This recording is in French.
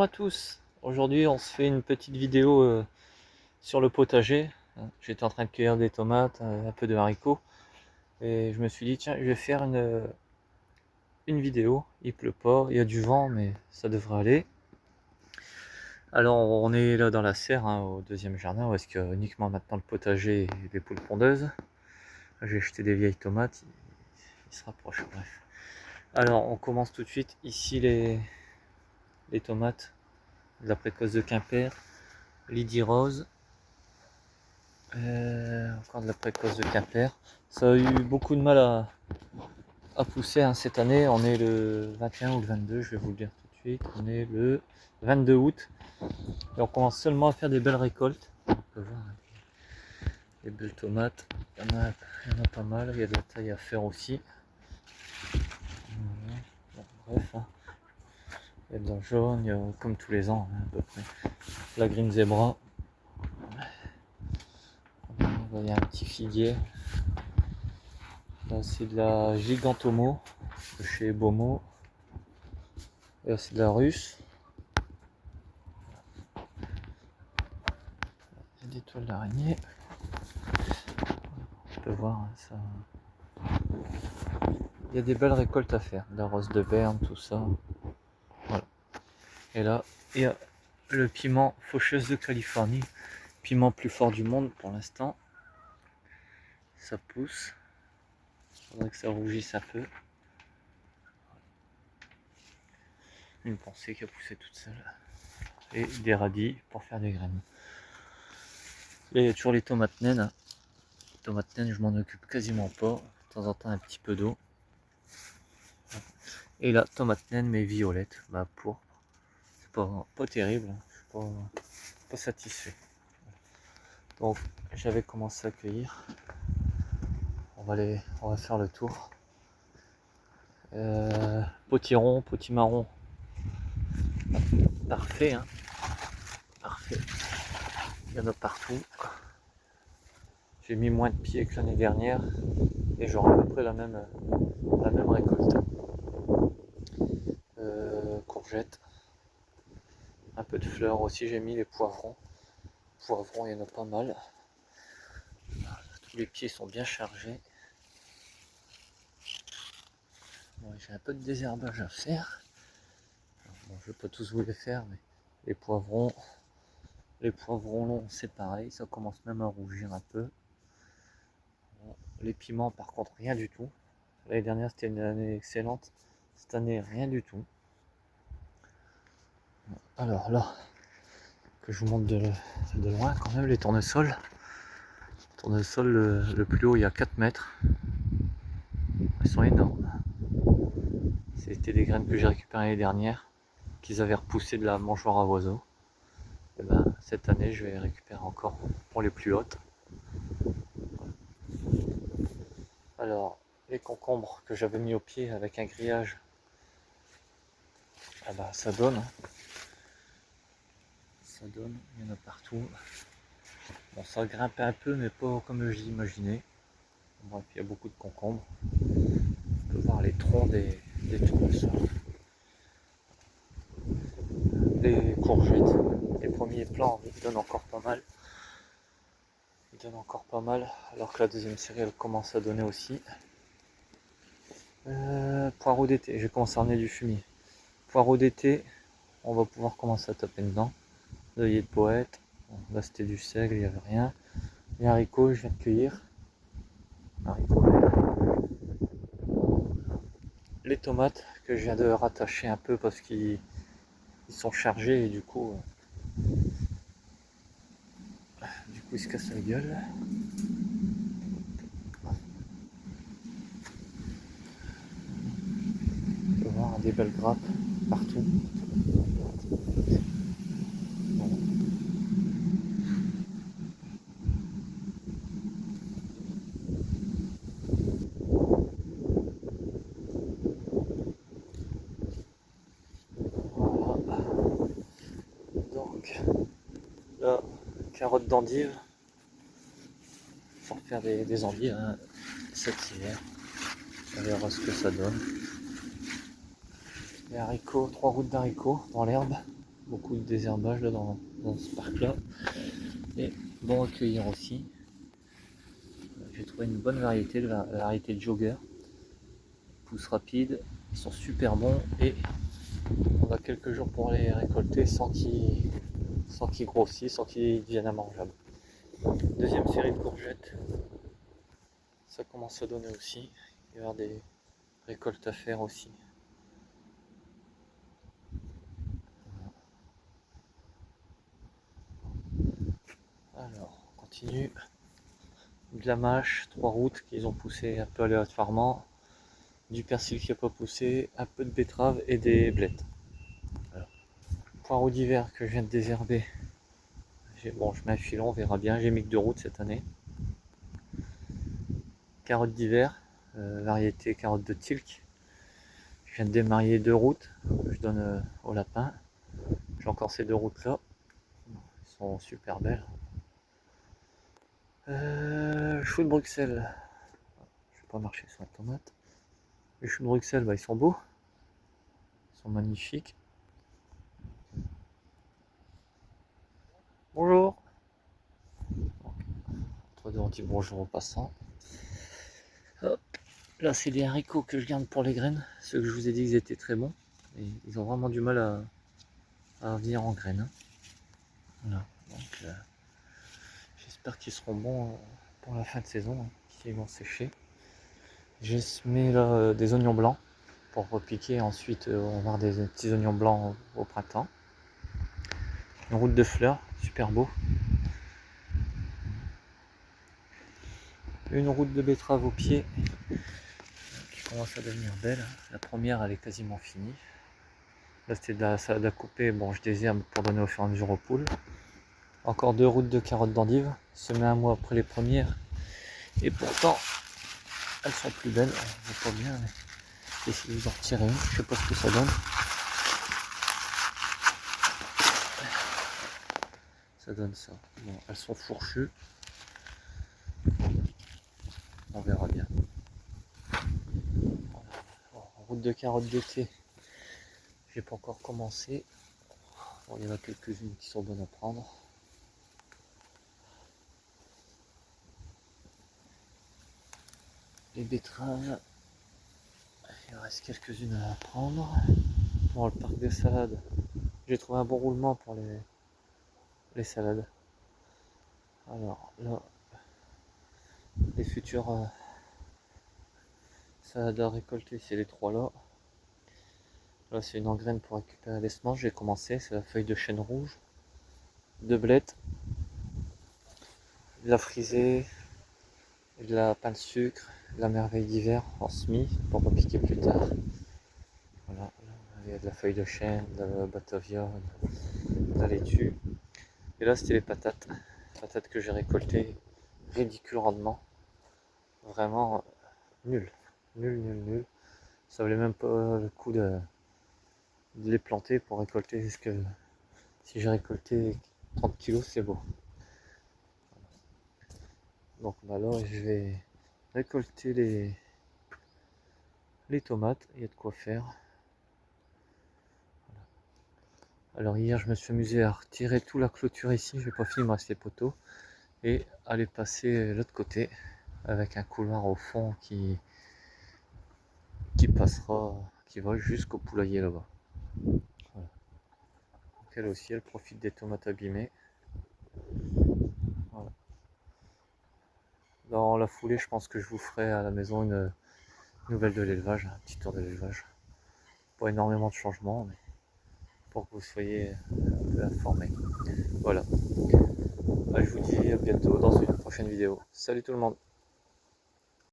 Bonjour à tous. Aujourd'hui, on se fait une petite vidéo sur le potager. J'étais en train de cueillir des tomates, un peu de haricots, et je me suis dit tiens, je vais faire une vidéo. Il pleut pas, il y a du vent, mais ça devrait aller. Alors, on est là dans la serre, au deuxième jardin, où est-ce qu'il y a uniquement maintenant le potager et les poules pondeuses. J'ai jeté des vieilles tomates, ils se rapprochent. Bref. Alors, on commence tout de suite. Ici, les tomates de la précoce de Quimper, Lydie Rose. Encore de la précoce de Quimper. Ça a eu beaucoup de mal à pousser cette année. On est le 21 ou le 22, je vais vous le dire tout de suite. On est le 22 août. Et on commence seulement à faire des belles récoltes. On peut voir des belles tomates. Il y en a pas mal. Il y a de la taille à faire aussi. Bon, bref. Il y a de la jaune, il y a, comme tous les ans, à peu près. La Green Zebra. Il y a un petit figuier. Là, c'est de la Gigantomo de chez Bomo. Et là, c'est de la russe. Il y a des toiles d'araignée. On peut voir ça. Il y a des belles récoltes à faire. De la rose de Berne, tout ça. Voilà. Et là, il y a le piment faucheuse de Californie. Piment plus fort du monde pour l'instant. Ça pousse. Il faudrait que ça rougisse un peu. Une pensée qui a poussé toute seule. Et des radis pour faire des graines. Et il y a toujours les tomates naines. Les tomates naines, je m'en occupe quasiment pas. De temps en temps, un petit peu d'eau. Et là, tomate naine mais violette, pourpre. C'est pas terrible, je suis pas satisfait. Donc j'avais commencé à cueillir. On va faire le tour. Potiron, potimarron. Parfait, parfait. Il y en a partout. J'ai mis moins de pieds que l'année dernière et j'aurai à peu près la même récolte. Courgettes, un peu de fleurs aussi, j'ai mis les poivrons. Poivrons, il y en a pas mal. Tous les pieds sont bien chargés. Bon, j'ai un peu de désherbage à faire. Bon, je ne vais pas tous vous les faire, mais les poivrons longs, c'est pareil, ça commence même à rougir un peu. Bon, les piments, par contre, rien du tout. L'année dernière, c'était une année excellente. Cette année, rien du tout. Alors là, que je vous montre de loin quand même, les tournesols. Tournesol, le plus haut, il y a 4 mètres. Ils sont énormes. C'était des graines que j'ai récupérées l'année dernière, qu'ils avaient repoussé de la mangeoire à oiseaux. Et cette année, je vais récupérer encore pour les plus hautes. Alors, les concombres que j'avais mis au pied avec un grillage, ça donne. Ça donne, il y en a partout. Bon, ça grimpe un peu, mais pas comme je l'imaginais. Bref, il y a beaucoup de concombres. On peut voir les troncs des tournesols. Les courgettes, les premiers plants, ils donnent encore pas mal. Alors que la deuxième série, elle commence à donner aussi. Poireaux d'été, j'ai commencé à emmener du fumier. Poireaux d'été, on va pouvoir commencer à taper dedans. L'œillet de poète, bon, là c'était du seigle, il n'y avait rien. Les haricots, je viens de cueillir. Haricots verts. Les tomates que je viens de rattacher un peu parce qu'ils sont chargés et du coup ils se cassent la gueule. On peut voir des belles grappes partout. Voilà. Donc là, carottes d'endive. Pour faire des endives cet hiver. On verra ce que ça donne. Les haricots, 3 routes d'haricots dans l'herbe. beaucoup de désherbage là dans ce parc-là. Et bon accueillir aussi. J'ai trouvé une bonne variété, la variété de Jogger. Pousse rapide, ils sont super bons et on a quelques jours pour les récolter sans qu'ils grossissent, sans qu'ils deviennent mangeables. Deuxième série de courgettes, ça commence à donner aussi. Il va y avoir des récoltes à faire aussi. Alors, on continue. De la mâche, 3 routes qu'ils ont poussé un peu aléatoirement. Du persil qui n'a pas poussé, un peu de betterave et des blettes. Voilà. Poireaux d'hiver que je viens de désherber. Bon, je mets un filon, on verra bien. J'ai mis que 2 routes cette année. Carottes d'hiver, variété carotte de Tilk. Je viens de démarrer 2 routes. Je donne au lapin. J'ai encore ces 2 routes là. Elles sont super belles. Choux de Bruxelles. Je vais pas marcher sur la tomate. Les choux de Bruxelles, bah, ils sont beaux. Ils sont magnifiques. Bonjour. Entre deux, on dit bonjour aux passants. Hop. Là, c'est des haricots que je garde pour les graines. Ceux que je vous ai dit qu'ils étaient très bons. Et ils ont vraiment du mal à venir en graines. Voilà. Donc, j'espère qu'ils seront bons pour la fin de saison, qu'ils vont sécher. J'ai semé là des oignons blancs pour repiquer. Ensuite, on va avoir des petits oignons blancs au printemps. Une route de fleurs, super beau. Une route de betterave au pied qui commence à devenir belle. La première, elle est quasiment finie. Là, c'était de la salade à couper. Bon, je désherbe pour donner au fur et à mesure aux poules. Encore 2 routes de carottes d'endive, semées un mois après les premières. Et pourtant, elles sont plus belles. On voit pas bien, mais j'essaie de vous en retirer une. Je sais pas ce que ça donne. Ça donne ça. Bon, elles sont fourchues. On verra bien. Bon, route de carottes d'été. J'ai pas encore commencé. Bon, il y en a quelques-unes qui sont bonnes à prendre. Les betteraves. Il en reste quelques-unes à prendre. Bon, le parc des salades. J'ai trouvé un bon roulement pour les salades. Alors là, les futures salades à récolter, c'est les 3 là. Là, c'est une engraine pour récupérer les semences. J'ai commencé, c'est la feuille de chêne rouge, de blettes, de la frisée, de la pain de sucre, de la merveille d'hiver en semis pour repiquer plus tard. Voilà, il y a de la feuille de chêne, de la batavia, de la laitue. Et là, c'était les patates. Patates que j'ai récoltées, ridicule rendement. Vraiment nul. Nul. Ça valait même pas le coup de les planter pour récolter. Parce que si j'ai récolté 30 kilos, c'est beau. Donc bah là, je vais récolter les tomates. Il y a de quoi faire. Alors hier, je me suis amusé à retirer toute la clôture ici. Je vais pas fini, il me reste les poteaux. Et aller passer l'autre côté avec un couloir au fond qui passera, qui va jusqu'au poulailler là-bas. Voilà. Donc elle aussi, elle profite des tomates abîmées. Voilà. Dans la foulée, je pense que je vous ferai à la maison une nouvelle de l'élevage, un petit tour de l'élevage. Pas énormément de changements, mais pour que vous soyez un peu informés. Voilà. Je vous dis à bientôt dans une prochaine vidéo. Salut tout le monde!